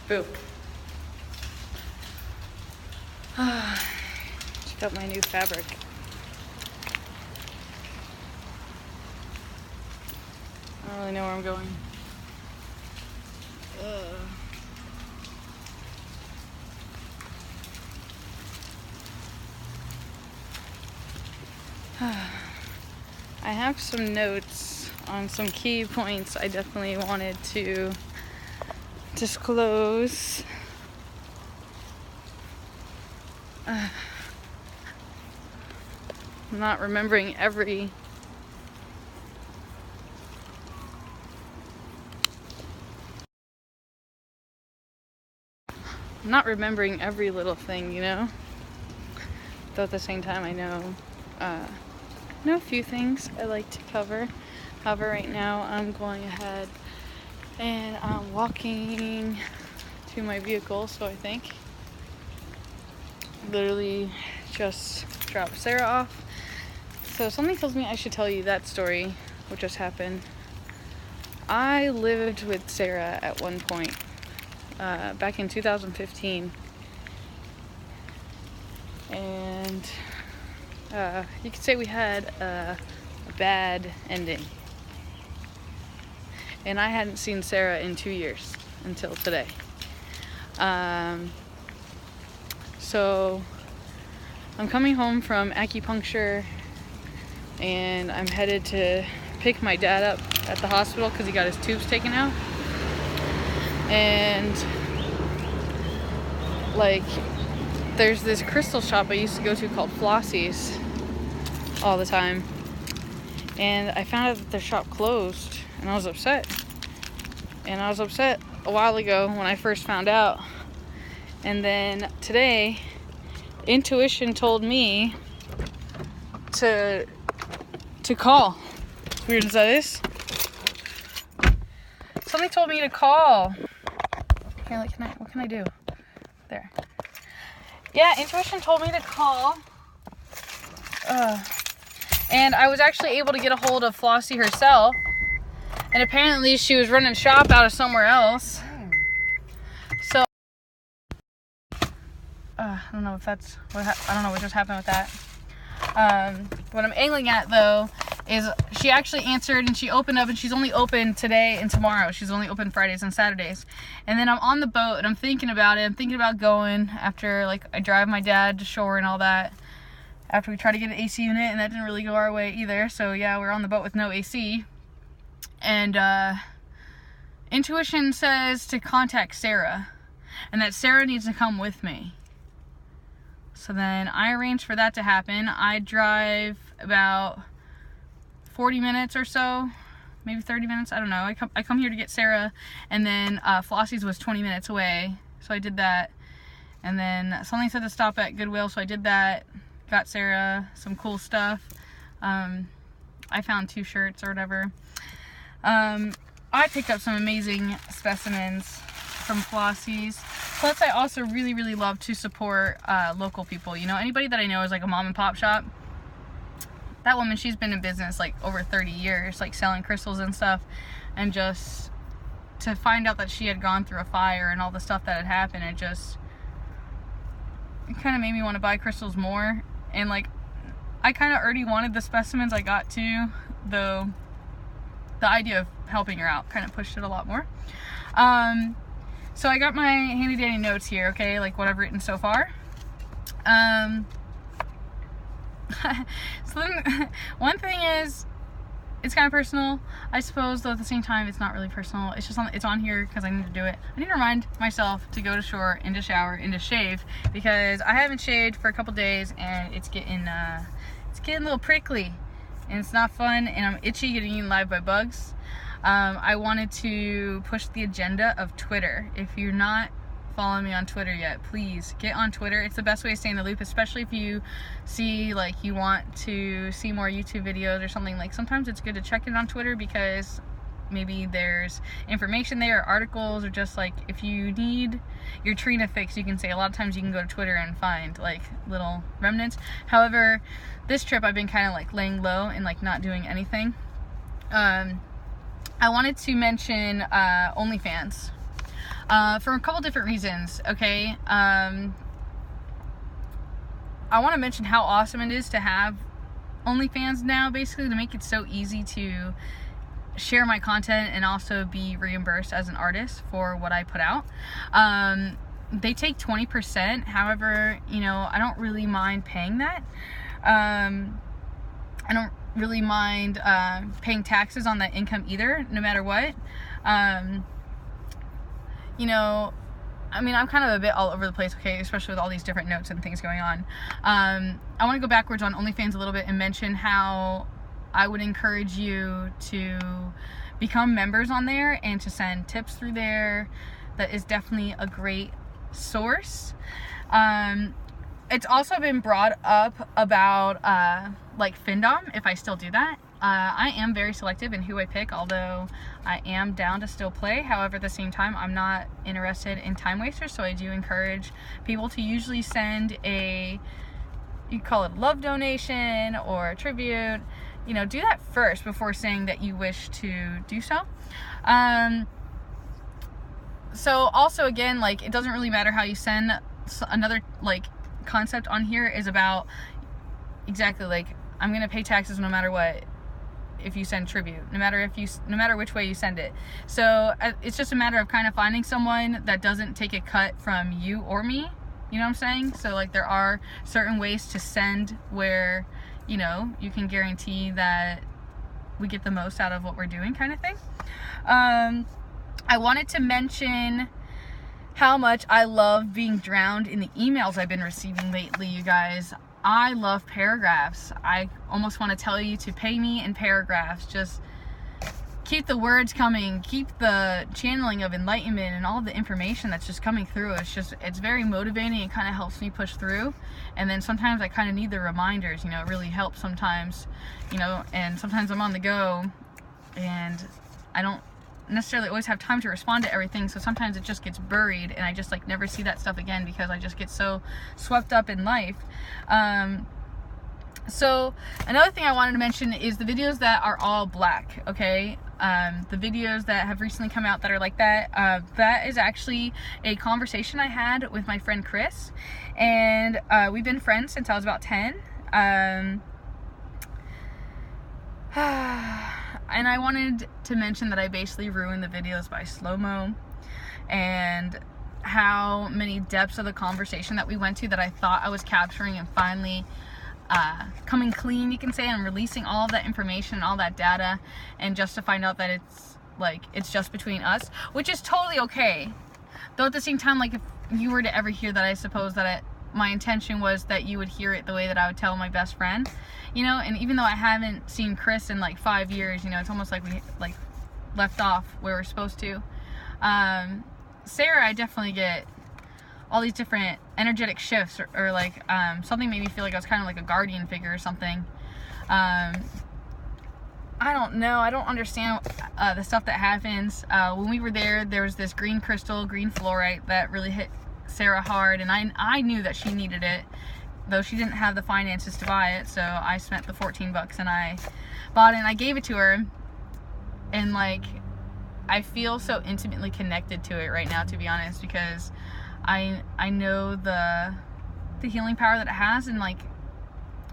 Boo. Check out my new fabric. I don't really know where I'm going. I have some notes on some key points I definitely wanted to disclose. I'm not remembering every little thing, you know? Though at the same time I know a few things I like to cover. However, right now I'm going ahead and I'm walking to my vehicle, so I think literally just dropped Sarah off. So something tells me I should tell you that story, what just happened. I lived with Sarah at one point, back in 2015. And you could say we had a bad ending. And I hadn't seen Sarah in 2 years until today. So I'm coming home from acupuncture and I'm headed to pick my dad up at the hospital because he got his tubes taken out. And like, there's this crystal shop I used to go to called Flossie's all the time. And I found out that their shop closed and I was upset. And I was upset a while ago when I first found out. And then today, intuition told me to call. As weird as that is. Something told me to call. Here, like, what can I do? There. Yeah, intuition told me to call. And I was actually able to get a hold of Flossie herself. And apparently she was running shop out of somewhere else. So, I don't know if that's what I don't know what just happened with that. What I'm angling at though is she actually answered and she opened up, and she's only open today and tomorrow. She's only open Fridays and Saturdays. And then I'm on the boat and I'm thinking about it. I'm thinking about going after, like, I drive my dad to shore and all that. After we try to get an AC unit, and that didn't really go our way either. So yeah, we're on the boat with no AC. And intuition says to contact Sarah, and that Sarah needs to come with me. So then I arranged for that to happen. I drive about 40 minutes or so, maybe 30 minutes, I don't know. I come here to get Sarah, and then Flossie's was 20 minutes away, so I did that. And then something said to stop at Goodwill, so I did that. Got Sarah some cool stuff. I found 2 shirts or whatever. I picked up some amazing specimens from Flossie's. Plus, I also really, really love to support local people. You know, anybody that I know is like a mom and pop shop. That woman, she's been in business like over 30 years, like selling crystals and stuff. And just to find out that she had gone through a fire and all the stuff that had happened, it kind of made me want to buy crystals more. And like, I kind of already wanted the specimens I got too, though the idea of helping her out kind of pushed it a lot more. So I got my handy dandy notes here, okay, like what I've written so far. So then, one thing is, it's kind of personal, I suppose, though at the same time it's not really personal. It's just it's on here because I need to do it. I need to remind myself to go to shore and to shower and to shave, because I haven't shaved for a couple days and it's getting a little prickly and it's not fun, and I'm itchy, getting eaten alive by bugs. I wanted to push the agenda of Twitter. If you're not following me on Twitter yet, please get on Twitter. It's the best way to stay in the loop, especially if you see, like, you want to see more YouTube videos or something. Like, sometimes it's good to check it on Twitter because maybe there's information there, or articles, or just like if you need your Trina fix, you can say. A lot of times you can go to Twitter and find like little remnants. However, this trip I've been kind of like laying low and like not doing anything. I wanted to mention OnlyFans. for a couple different reasons, okay? I want to mention how awesome it is to have OnlyFans now, basically, to make it so easy to share my content and also be reimbursed as an artist for what I put out. They take 20%. However, you know, I don't really mind paying that. I don't really mind paying taxes on that income either, no matter what. You know, I mean, I'm kind of a bit all over the place, okay, especially with all these different notes and things going on. I want to go backwards on OnlyFans a little bit and mention how I would encourage you to become members on there and to send tips through there. That is definitely a great source. It's also been brought up about like Findom, if I still do that. I am very selective in who I pick, although I am down to still play. However, at the same time, I'm not interested in time wasters, so I do encourage people to usually send a, you call it love donation or a tribute. You know, do that first before saying that you wish to do so. So also, again, like, it doesn't really matter how you send. Another like concept on here is about exactly like, I'm gonna pay taxes no matter what if you send tribute, no matter which way you send it. So it's just a matter of kind of finding someone that doesn't take a cut from you or me, you know what I'm saying? So like, there are certain ways to send where, you know, you can guarantee that we get the most out of what we're doing, kind of thing. I wanted to mention how much I love being drowned in the emails I've been receiving lately, you guys. I love paragraphs. I almost want to tell you to pay me in paragraphs. Just keep the words coming, keep the channeling of enlightenment and all the information that's just coming through. It's very motivating. It kind of helps me push through. And then sometimes I kind of need the reminders, you know, it really helps sometimes, you know, and sometimes I'm on the go and I don't necessarily always have time to respond to everything, so sometimes it just gets buried and I just like never see that stuff again because I just get so swept up in life. So another thing I wanted to mention is the videos that are all black, okay? The videos that have recently come out that are like that, that is actually a conversation I had with my friend Chris, and we've been friends since I was about 10. And I wanted to mention that I basically ruined the videos by slow-mo, and how many depths of the conversation that we went to that I thought I was capturing, and finally coming clean, you can say, and releasing all of that information, all that data, and just to find out that it's just between us, which is totally okay. Though at the same time, like, if you were to ever hear that, I suppose that my intention was that you would hear it the way that I would tell my best friend, you know. And even though I haven't seen Chris in like 5 years, you know, it's almost like we like left off where we're supposed to. Sarah, I definitely get all these different energetic shifts, or like something made me feel like I was kind of like a guardian figure or something. I don't know, I don't understand the stuff that happens. When we were there was this green crystal, green fluorite, that really hit Sarah hard, and I knew that she needed it, though she didn't have the finances to buy it. So I spent the $14 and I bought it and I gave it to her, and like, I feel so intimately connected to it right now, to be honest, because I know the healing power that it has, and like,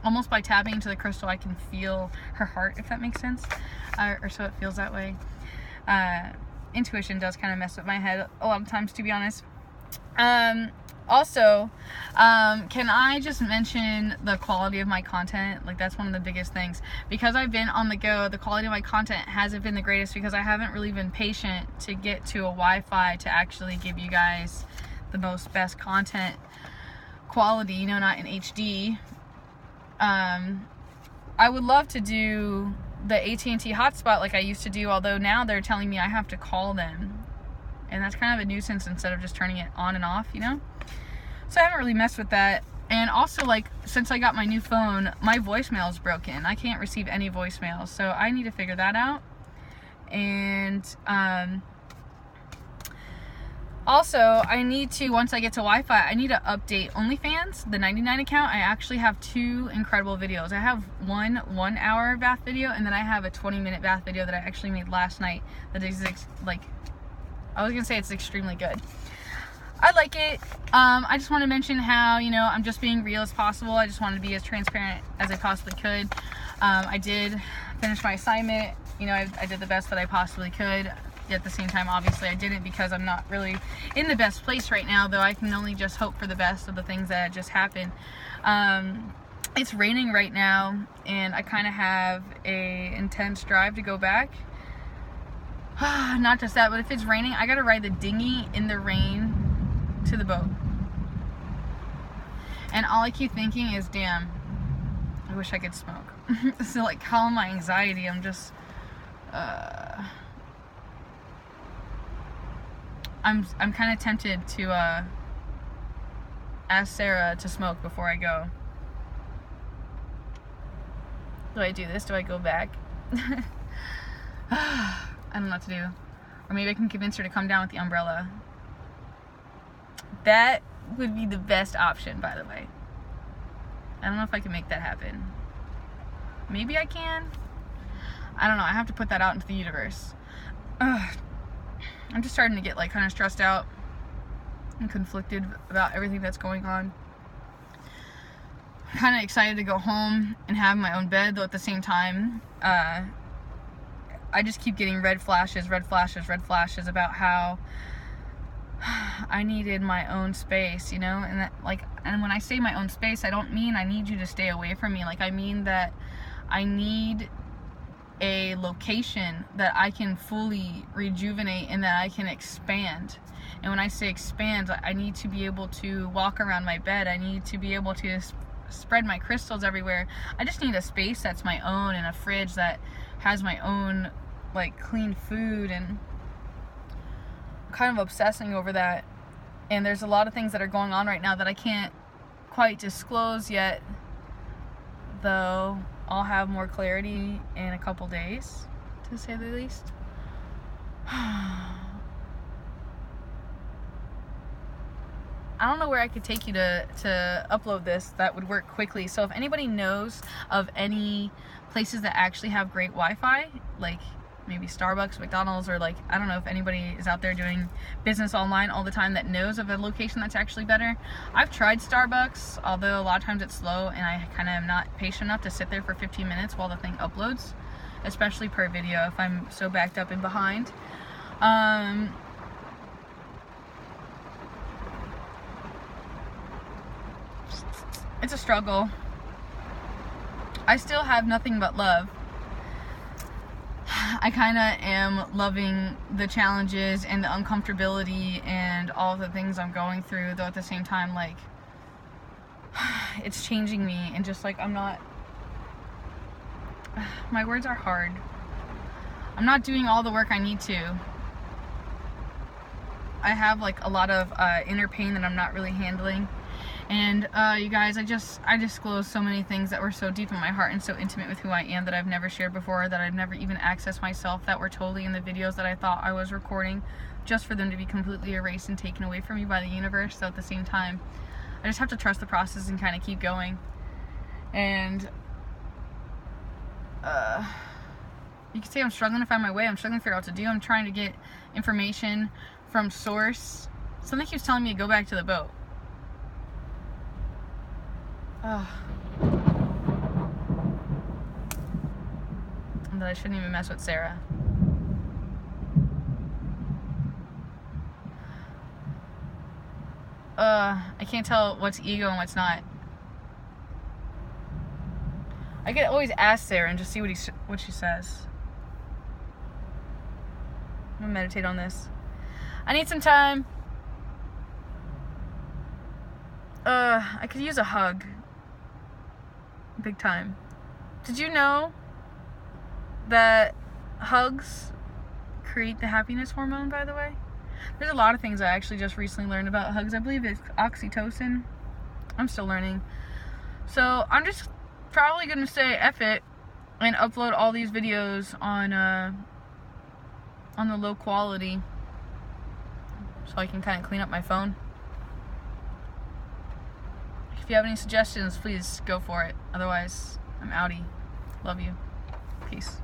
almost by tapping into the crystal I can feel her heart, if that makes sense, or so it feels that way. Intuition does kind of mess with my head a lot of times, to be honest. Also, can I just mention the quality of my content? Like, that's one of the biggest things. Because I've been on the go, the quality of my content hasn't been the greatest, because I haven't really been patient to get to a Wi-Fi to actually give you guys the most best content quality, you know, not in HD. I would love to do the AT&T hotspot like I used to do, although now they're telling me I have to call them. And that's kind of a nuisance instead of just turning it on and off, you know? So I haven't really messed with that. And also, like, since I got my new phone, my voicemail is broken. I can't receive any voicemails, so I need to figure that out. And also, I need to, once I get to Wi-Fi, I need to update OnlyFans, the 99 account. I actually have 2 incredible videos. I have one 1-hour bath video, and then I have a 20-minute bath video that I actually made last night that is like I was gonna say it's extremely good. I like it. I just want to mention how, you know, I'm just being real as possible. I just wanted to be as transparent as I possibly could. I did finish my assignment. You know, I did the best that I possibly could. At the same time, obviously, I didn't, because I'm not really in the best place right now, though I can only just hope for the best of the things that just happened. It's raining right now, and I kind of have a intense drive to go back. Not just that, but if it's raining, I gotta ride the dinghy in the rain to the boat. And all I keep thinking is, damn, I wish I could smoke. So like, calm my anxiety. I'm just I'm kind of tempted to ask Sarah to smoke before I go. Do I do this? Do I go back? I don't know what to do. Or maybe I can convince her to come down with the umbrella. That would be the best option, by the way. I don't know if I can make that happen. Maybe I can. I don't know. I have to put that out into the universe. I'm just starting to get like kind of stressed out and conflicted about everything that's going on. I'm kind of excited to go home and have my own bed, though at the same time, I just keep getting red flashes about how I needed my own space, you know, and that, like, and when I say my own space, I don't mean I need you to stay away from me. Like, I mean that I need a location that I can fully rejuvenate and that I can expand. And when I say expand, I need to be able to walk around my bed. I need to be able to spread my crystals everywhere. I just need a space that's my own, and a fridge that has my own, like, clean food, and kind of obsessing over that. And there's a lot of things that are going on right now that I can't quite disclose yet, though I'll have more clarity in a couple days, to say the least. I don't know where I could take you to upload this that would work quickly. So if anybody knows of any places that actually have great Wi-Fi, like maybe Starbucks, McDonald's, or like, I don't know if anybody is out there doing business online all the time that knows of a location that's actually better. I've tried Starbucks, although a lot of times it's slow, and I kind of am not patient enough to sit there for 15 minutes while the thing uploads, especially per video if I'm so backed up and behind. It's a struggle. I still have nothing but love. I kind of am loving the challenges and the uncomfortability and all the things I'm going through, though at the same time, like, it's changing me, and just like, I'm not, my words are hard. I'm not doing all the work I need to. I have like a lot of inner pain that I'm not really handling. And you guys, I disclosed so many things that were so deep in my heart and so intimate with who I am that I've never shared before, that I've never even accessed myself, that were totally in the videos that I thought I was recording, just for them to be completely erased and taken away from me by the universe. So at the same time, I just have to trust the process and kind of keep going. And you could say I'm struggling to find my way. I'm struggling to figure out what to do. I'm trying to get information from source. Something keeps telling me to go back to the boat. And that I shouldn't even mess with Sarah. I can't tell what's ego and what's not. I could always ask Sarah and just see what she says. I'm gonna meditate on this. I need some time. I could use a hug. Big time. Did you know that hugs create the happiness hormone, by the way? There's a lot of things I actually just recently learned about hugs. I believe it's oxytocin. I'm still learning. So I'm just probably going to say F it and upload all these videos on the low quality, so I can kind of clean up my phone. If you have any suggestions, please go for it. Otherwise, I'm outie. Love you. Peace.